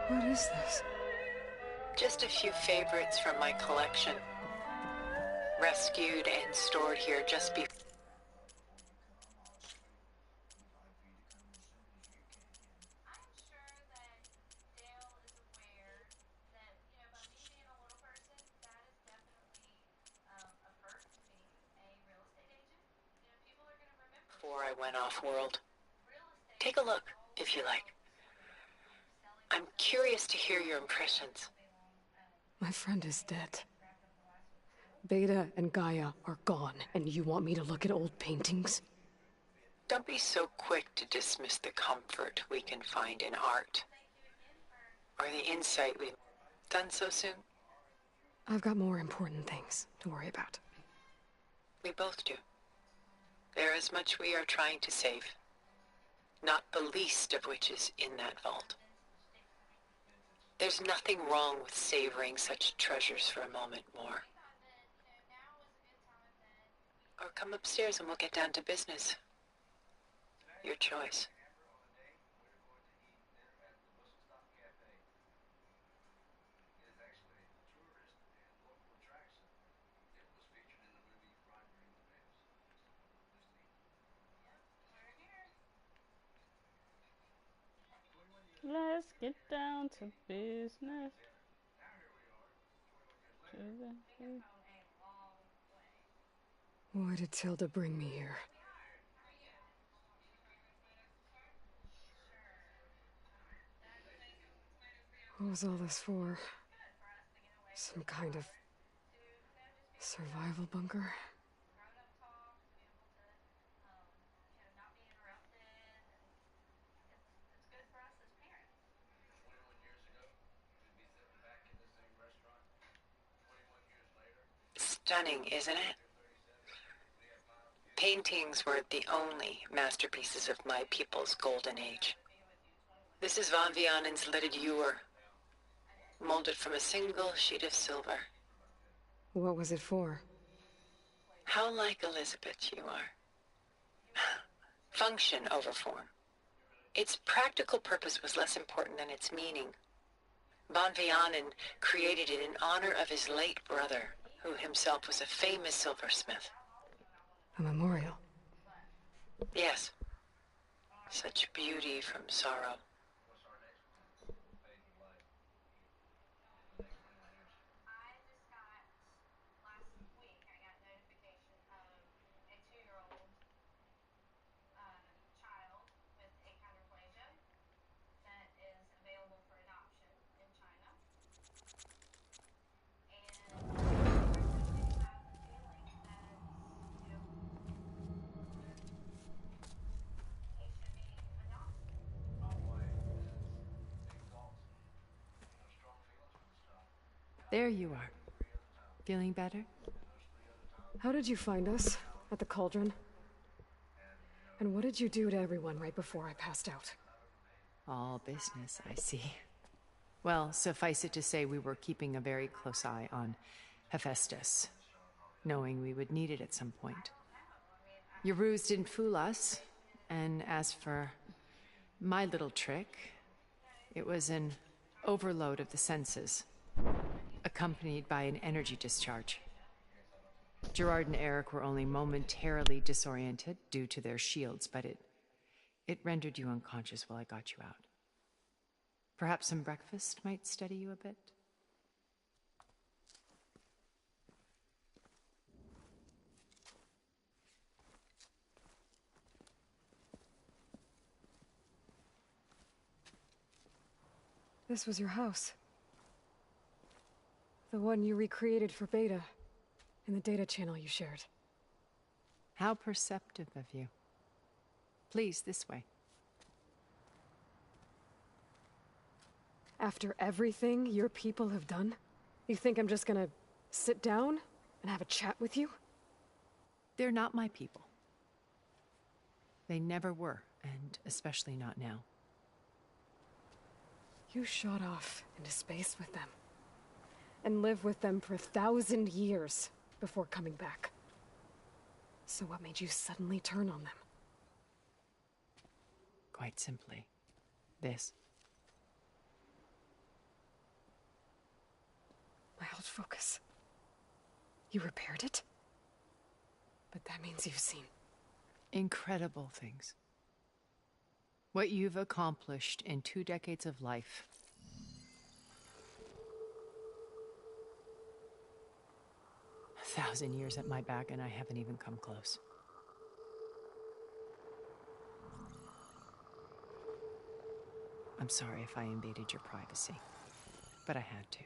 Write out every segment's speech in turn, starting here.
What is this? Just a few favorites from my collection. Rescued and stored here just before. Before I went off-world. Take a look, if you like. I'm curious to hear your impressions. My friend is dead. Beta and Gaia are gone, and you want me to look at old paintings? Don't be so quick to dismiss the comfort we can find in art. Or the insight we've done so soon. I've got more important things to worry about. We both do. There is much we are trying to save. Not the least of which is in that vault. There's nothing wrong with savoring such treasures for a moment more. Or come upstairs and we'll get down to business. Your choice. Let's get down to business. Why did Tilda bring me here? What was all this for? Some kind of survival bunker? Stunning, isn't it? Paintings weren't the only masterpieces of my people's golden age. This is Von Vianen's Lidded Ewer, molded from a single sheet of silver. What was it for? How like Elizabeth you are. Function over form. Its practical purpose was less important than its meaning. Von Vianen created it in honor of his late brother, who himself was a famous silversmith. A memorial? Yes. Such beauty from sorrow. There you are. Feeling better? How did you find us? At the cauldron? And what did you do to everyone right before I passed out? All business, I see. Well, suffice it to say we were keeping a very close eye on Hephaestus, knowing we would need it at some point. Your ruse didn't fool us, and as for my little trick, it was an overload of the senses, accompanied by an energy discharge. Gerard and Eric were only momentarily disoriented due to their shields, but it rendered you unconscious while I got you out. Perhaps some breakfast might steady you a bit? This was your house. The one you recreated for Beta, in the data channel you shared. How perceptive of you. Please, this way. After everything your people have done, you think I'm just gonna sit down and have a chat with you? They're not my people. They never were, and especially not now. You shot off into space with them, and lived with them for 1,000 years before coming back. So what made you suddenly turn on them? Quite simply, this. My alt focus. You repaired it? But that means you've seen... Incredible things. What you've accomplished in 2 decades of life. A 1,000 years at my back and I haven't even come close. I'm sorry if I invaded your privacy, but I had to.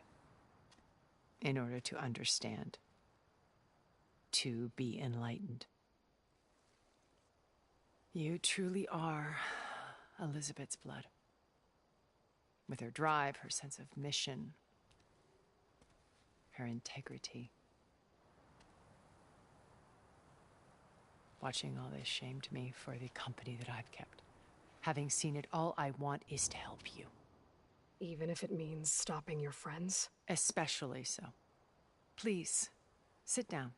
In order to understand. To be enlightened. You truly are Elizabeth's blood. With her drive, her sense of mission, her integrity. Watching all this shamed me for the company that I've kept. Having seen it, all I want is to help you. Even if it means stopping your friends? Especially so. Please, sit down.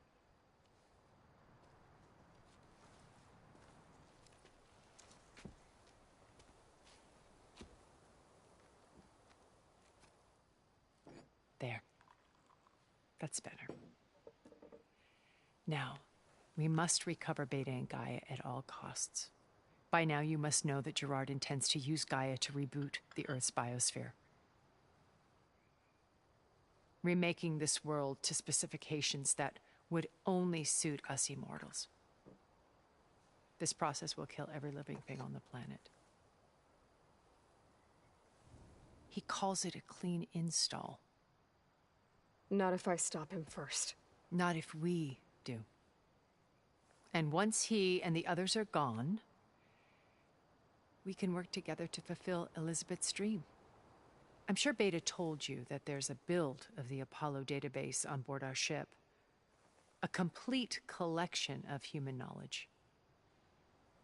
There. That's better. Now, we must recover Beta and Gaia at all costs. By now, you must know that Gerard intends to use Gaia to reboot the Earth's biosphere. Remaking this world to specifications that would only suit us immortals. This process will kill every living thing on the planet. He calls it a clean install. Not if I stop him first. Not if we do. And once he and the others are gone, we can work together to fulfill Elizabeth's dream. I'm sure Beta told you that there's a build of the Apollo database on board our ship. A complete collection of human knowledge.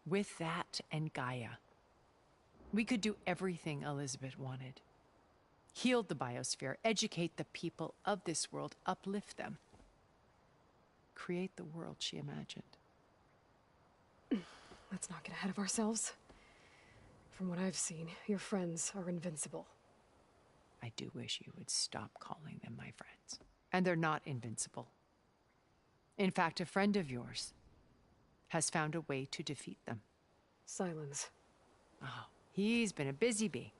With that and Gaia, we could do everything Elizabeth wanted. Heal the biosphere, educate the people of this world, uplift them. Create the world she imagined. Let's not get ahead of ourselves. From what I've seen, your friends are invincible. I do wish you would stop calling them my friends. And they're not invincible. In fact, a friend of yours has found a way to defeat them. Sylens. Oh, he's been a busy bee,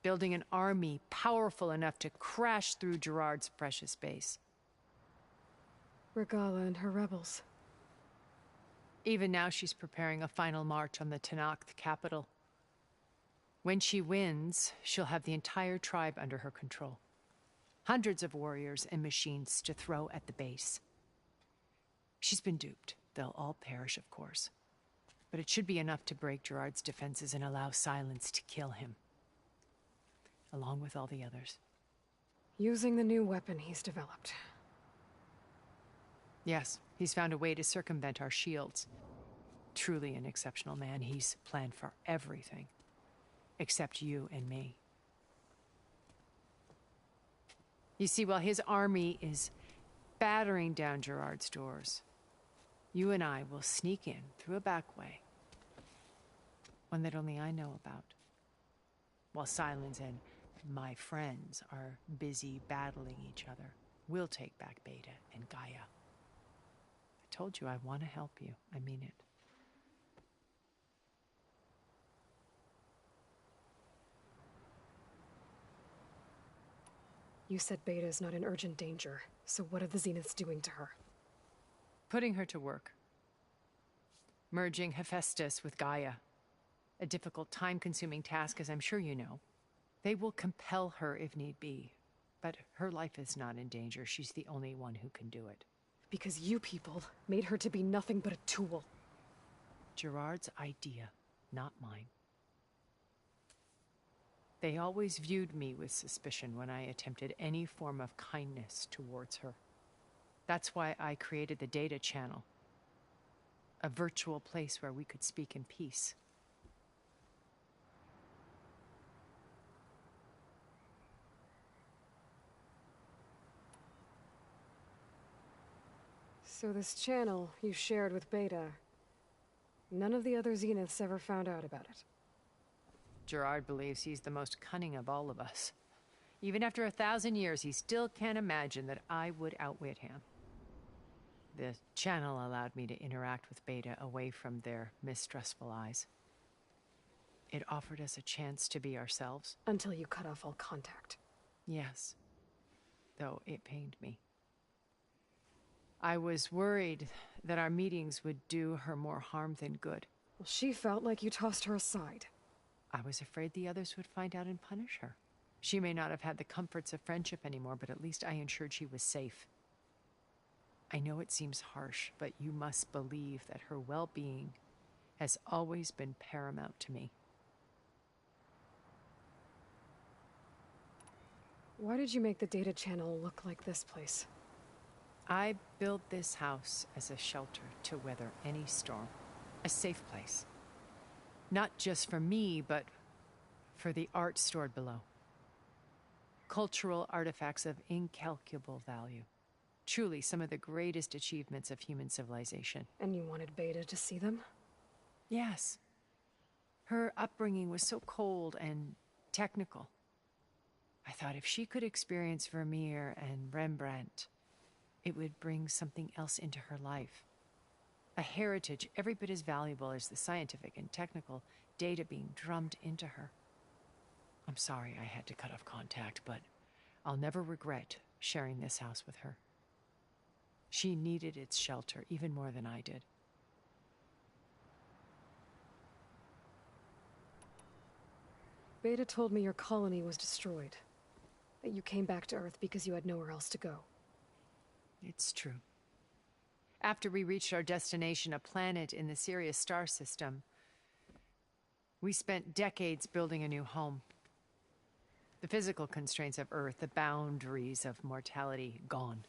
building an army powerful enough to crash through Gerard's precious base. Regala and her rebels. Even now she's preparing a final march on the Tenakth capital. When she wins, she'll have the entire tribe under her control. Hundreds of warriors and machines to throw at the base. She's been duped. They'll all perish, of course. But it should be enough to break Gerard's defenses and allow Sylens to kill him. Along with all the others. Using the new weapon he's developed. Yes, he's found a way to circumvent our shields. Truly an exceptional man. He's planned for everything. Except you and me. You see, while his army is battering down Gerard's doors, you and I will sneak in through a back way. One that only I know about. While Sylens and my friends are busy battling each other, we'll take back Beta and Gaia. I told you I want to help you. I mean it. You said Beta is not in urgent danger, so what are the Zeniths doing to her? Putting her to work. Merging Hephaestus with Gaia. A difficult, time-consuming task, as I'm sure you know. They will compel her if need be. But her life is not in danger. She's the only one who can do it. Because you people made her to be nothing but a tool. Gerard's idea, not mine. They always viewed me with suspicion when I attempted any form of kindness towards her. That's why I created the data channel. A virtual place where we could speak in peace. So this channel you shared with Beta, none of the other Zeniths ever found out about it. Gerard believes he's the most cunning of all of us. Even after 1,000 years, he still can't imagine that I would outwit him. The channel allowed me to interact with Beta away from their mistrustful eyes. It offered us a chance to be ourselves. Until you cut off all contact. Yes, though it pained me. I was worried that our meetings would do her more harm than good. Well, she felt like you tossed her aside. I was afraid the others would find out and punish her. She may not have had the comforts of friendship anymore, but at least I ensured she was safe. I know it seems harsh, but you must believe that her well-being has always been paramount to me. Why did you make the data channel look like this place? I built this house as a shelter to weather any storm. A safe place. Not just for me, but for the art stored below. Cultural artifacts of incalculable value. Truly some of the greatest achievements of human civilization. And you wanted Beta to see them? Yes. Her upbringing was so cold and technical. I thought if she could experience Vermeer and Rembrandt, it would bring something else into her life. A heritage every bit as valuable as the scientific and technical data being drummed into her. I'm sorry I had to cut off contact, but I'll never regret sharing this house with her. She needed its shelter even more than I did. Beta told me your colony was destroyed. That you came back to Earth because you had nowhere else to go. It's true. After we reached our destination, a planet in the Sirius star system, we spent decades building a new home. The physical constraints of Earth, the boundaries of mortality, gone.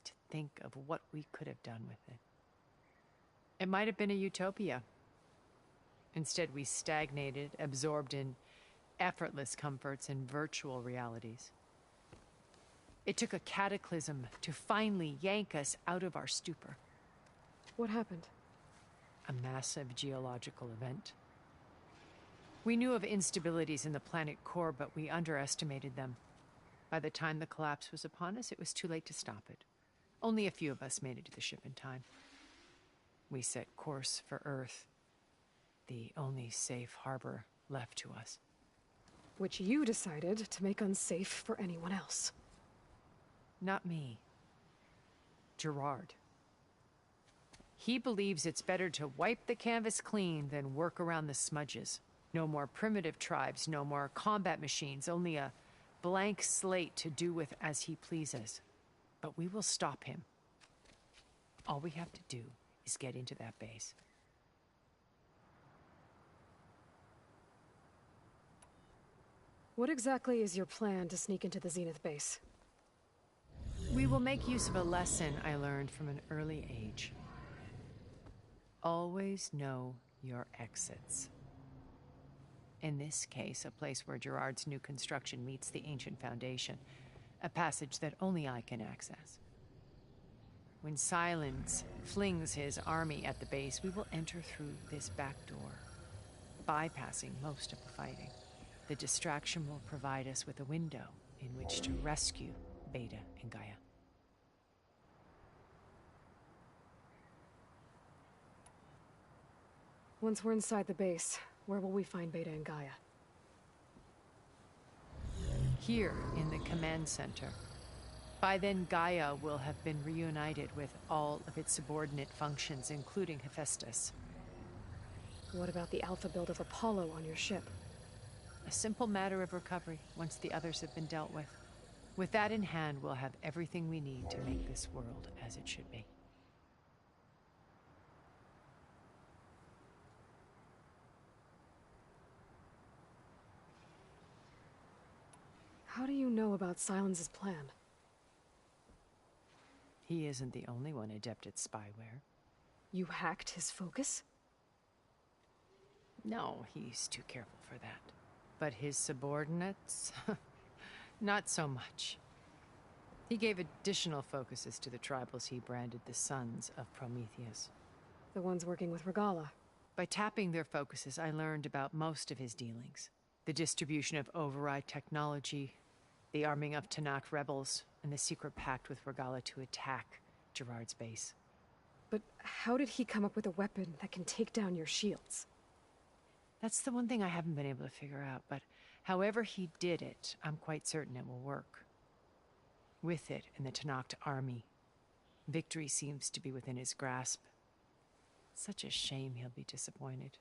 To think of what we could have done with it. It might have been a utopia. Instead, we stagnated, absorbed in effortless comforts and virtual realities. It took a cataclysm to finally yank us out of our stupor. What happened? A massive geological event. We knew of instabilities in the planet core, but we underestimated them. By the time the collapse was upon us, it was too late to stop it. Only a few of us made it to the ship in time. We set course for Earth, the only safe harbor left to us. Which you decided to make unsafe for anyone else. Not me. Gerard. He believes it's better to wipe the canvas clean than work around the smudges. No more primitive tribes, no more combat machines, only a blank slate to do with as he pleases. But we will stop him. All we have to do is get into that base. What exactly is your plan to sneak into the Zenith base? We will make use of a lesson I learned from an early age. Always know your exits. In this case, a place where Gerard's new construction meets the ancient foundation, a passage that only I can access. When Silence flings his army at the base, we will enter through this back door, bypassing most of the fighting. The distraction will provide us with a window in which to rescue Beta and Gaia. Once we're inside the base, where will we find Beta and Gaia? Here in the command center. By then, Gaia will have been reunited with all of its subordinate functions, including Hephaestus. What about the alpha build of Apollo on your ship? A simple matter of recovery once the others have been dealt with. With that in hand, we'll have everything we need to make this world as it should be. How do you know about Silence's plan? He isn't the only one adept at spyware. You hacked his focus? No, he's too careful for that. But his subordinates? Not so much. He gave additional focuses to the tribals he branded the Sons of Prometheus. The ones working with Regala. By tapping their focuses, I learned about most of his dealings. The distribution of override technology, the arming of Tanakh rebels, and the secret pact with Regala to attack Gerard's base. But how did he come up with a weapon that can take down your shields? That's the one thing I haven't been able to figure out, but however he did it, I'm quite certain it will work. With it and the Tanakh army, victory seems to be within his grasp. Such a shame he'll be disappointed.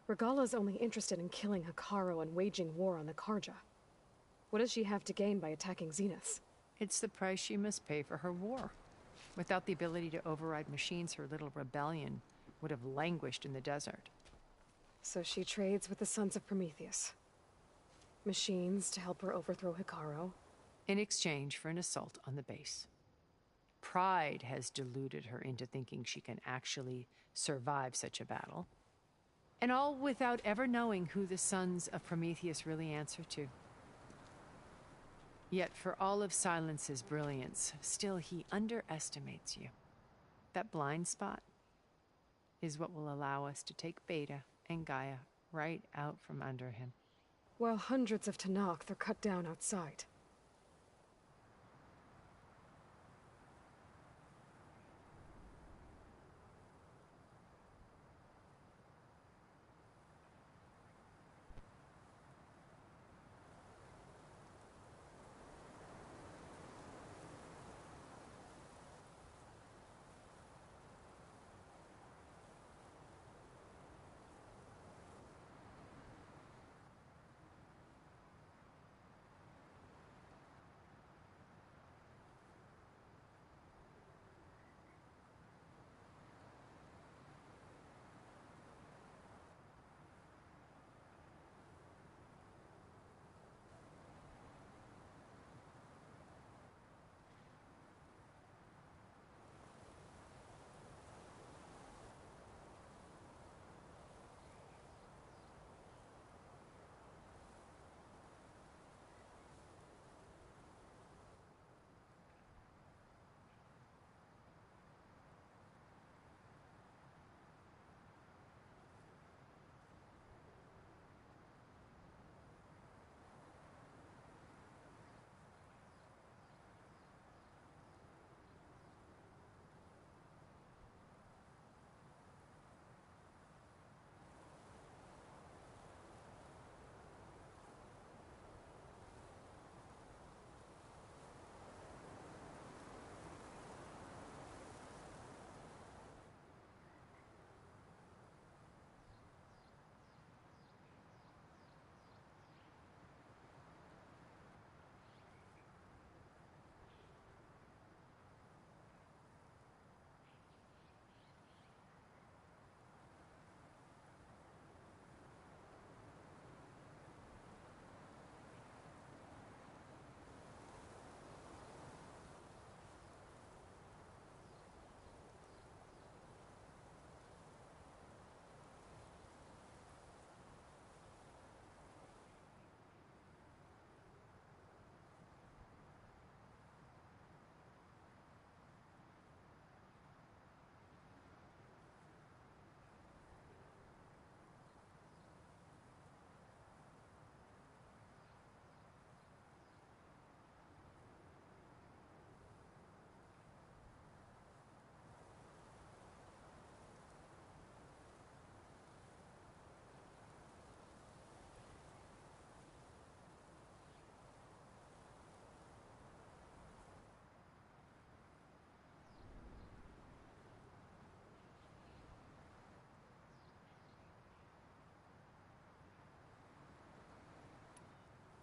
Regala's only interested in killing Hekarro and waging war on the Karja. What does she have to gain by attacking Zenith? It's the price she must pay for her war. Without the ability to override machines, her little rebellion would have languished in the desert. So she trades with the Sons of Prometheus. Machines to help her overthrow Hekarro. In exchange for an assault on the base. Pride has deluded her into thinking she can actually survive such a battle. And all without ever knowing who the Sons of Prometheus really answer to. Yet for all of Silence's brilliance, still he underestimates you. That blind spot is what will allow us to take Beta and Gaia right out from under him. While hundreds of Tanakh are cut down outside.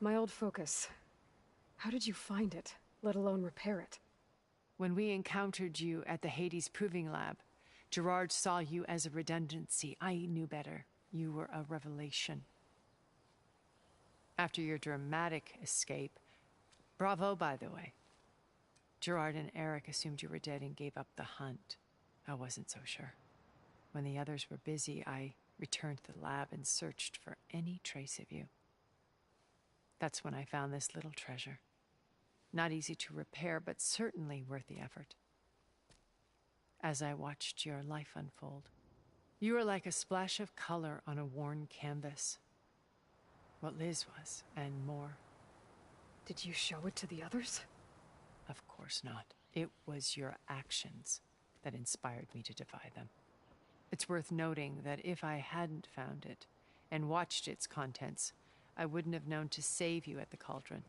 My old focus. How did you find it, let alone repair it? When we encountered you at the Hades Proving Lab, Gerard saw you as a redundancy. I knew better. You were a revelation. After your dramatic escape, bravo, by the way. Gerard and Eric assumed you were dead and gave up the hunt. I wasn't so sure. When the others were busy, I returned to the lab and searched for any trace of you. That's when I found this little treasure. Not easy to repair, but certainly worth the effort. As I watched your life unfold, You are like a splash of color on a worn canvas. What Liz was, and more. Did you show it to the others? Of course not. It was your actions that inspired me to defy them. It's worth noting that if I hadn't found it and watched its contents, I wouldn't have known to save you at the cauldron.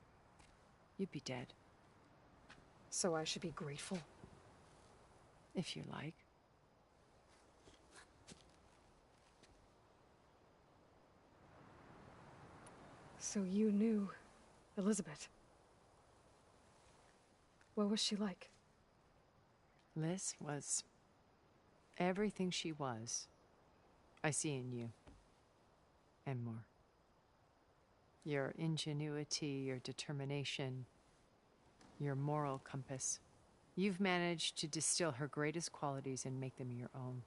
You'd be dead. So I should be grateful? If you like. So you knew Elizabeth. What was she like? Liz was everything she was. I see in you. And more. Your ingenuity, your determination, your moral compass. You've managed to distill her greatest qualities and make them your own.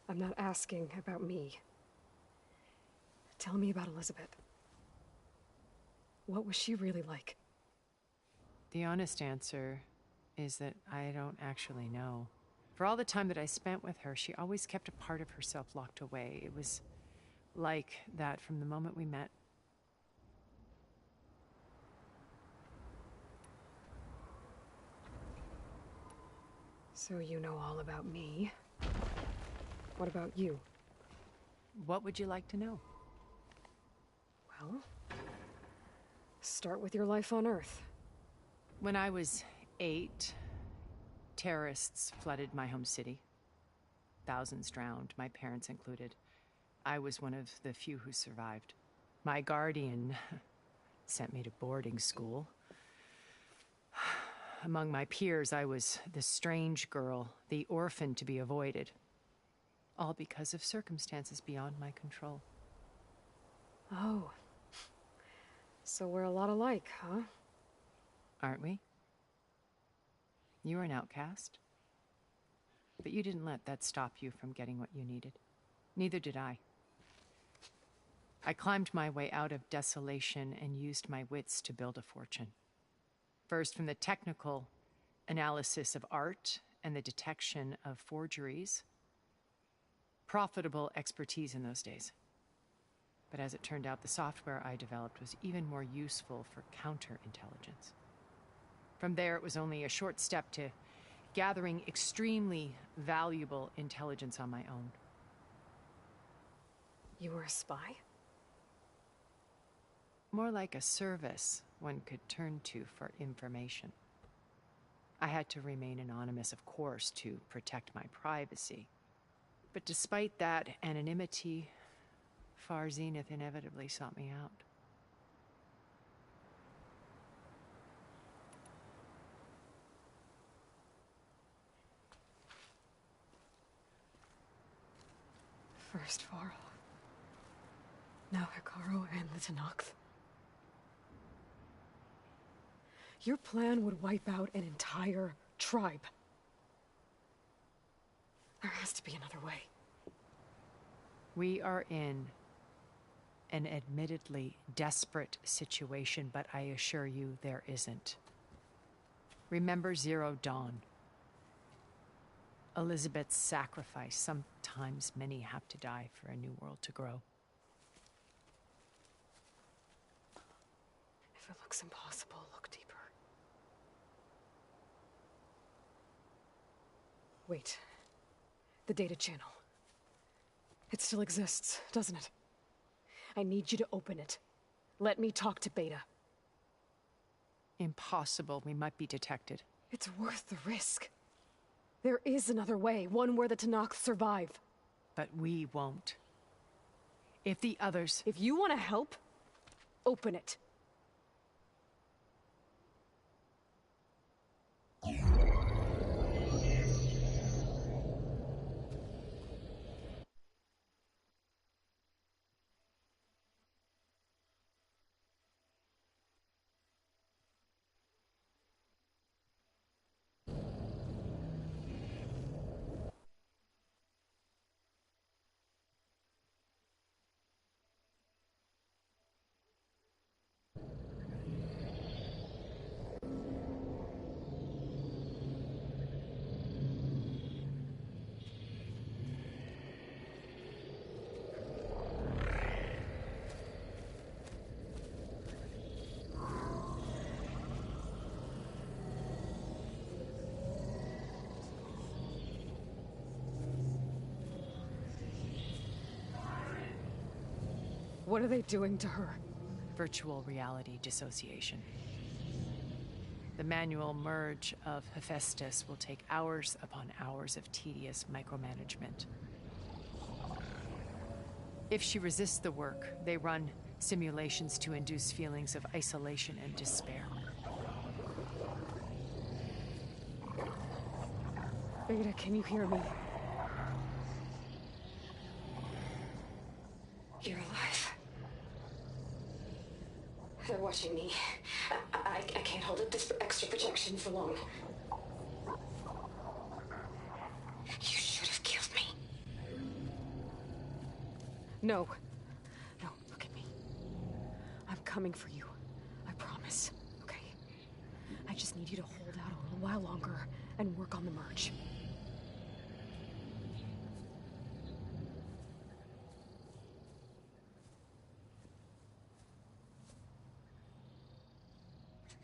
I'm not asking about me. Tell me about Elizabeth. What was she really like? The honest answer is that I don't actually know. For all the time that I spent with her, she always kept a part of herself locked away. It was like that from the moment we met. So you know all about me. What about you? What would you like to know? Well, start with your life on Earth. When I was 8, terrorists flooded my home city. Thousands drowned, my parents included. I was one of the few who survived. My guardian sent me to boarding school. Among my peers, I was the strange girl, the orphan to be avoided. All because of circumstances beyond my control. Oh. So we're a lot alike, huh? Aren't we? You were an outcast. But you didn't let that stop you from getting what you needed. Neither did I. I climbed my way out of desolation and used my wits to build a fortune. First, from the technical analysis of art and the detection of forgeries. Profitable expertise in those days. But as it turned out, the software I developed was even more useful for counterintelligence. From there, it was only a short step to gathering extremely valuable intelligence on my own. You were a spy? More like a service one could turn to for information. I had to remain anonymous, of course, to protect my privacy. But despite that anonymity, Far Zenith inevitably sought me out. First Varl. Now Hekarro and the Tenakth. Your plan would wipe out an entire tribe. There has to be another way. We are in an admittedly desperate situation, but I assure you there isn't. Remember Zero Dawn. Elizabeth's sacrifice. Sometimes many have to die for a new world to grow. If it looks impossible, look deeper. Wait. The data channel. It still exists, doesn't it? I need you to open it. Let me talk to Beta. Impossible. We might be detected. It's worth the risk. There is another way, one where the Tenakth survive. But we won't. If the others... If you want to help, open it. What are they doing to her? Virtual reality dissociation. The manual merge of Hephaestus will take hours upon hours of tedious micromanagement. If she resists the work, they run simulations to induce feelings of isolation and despair. Beta, can you hear me? You're alive. They're watching me. I can't hold up this extra protection for long. You should have killed me. No. No, look at me. I'm coming for you. I promise, okay? I just need you to hold out a little while longer and work on the merge.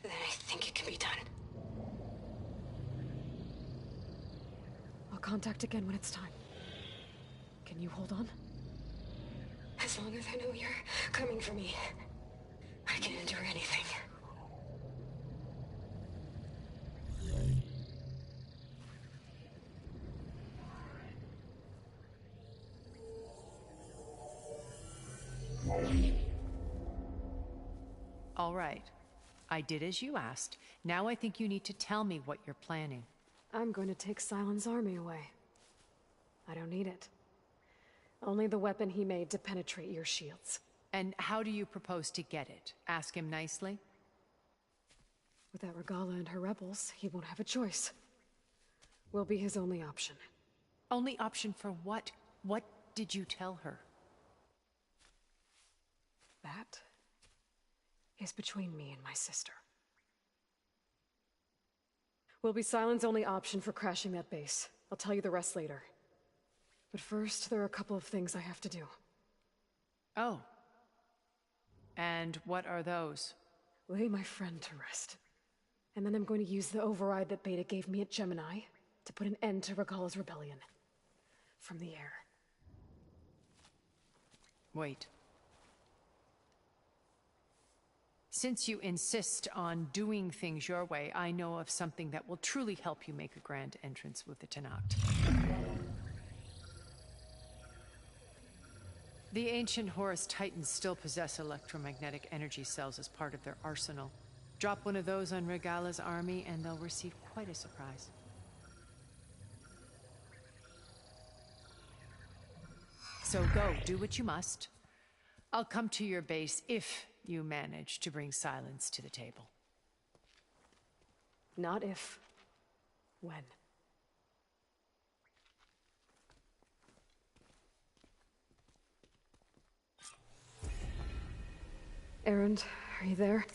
Then I think it can be done. I'll contact again when it's time. Can you hold on? As long as I know you're coming for me, I can endure anything. All right. I did as you asked. Now I think you need to tell me what you're planning. I'm going to take Sylens' army away. I don't need it. Only the weapon he made to penetrate your shields. And how do you propose to get it? Ask him nicely? Without Regala and her rebels, he won't have a choice. We'll be his only option. Only option for what? What did you tell her? That is between me and my sister. Will be Sylens' only option for crashing that base. I'll tell you the rest later. But first, there are a couple of things I have to do. Oh. And what are those? Lay my friend to rest. And then I'm going to use the override that Beta gave me at Gemini to put an end to Regala's rebellion. From the air. Wait. Since you insist on doing things your way, I know of something that will truly help you make a grand entrance with the Tenakth. The ancient Horus Titans still possess electromagnetic energy cells as part of their arsenal. Drop one of those on Regala's army and they'll receive quite a surprise. So go, do what you must. I'll come to your base if you manage to bring Sylens to the table. Not if. When. Erend, are you there?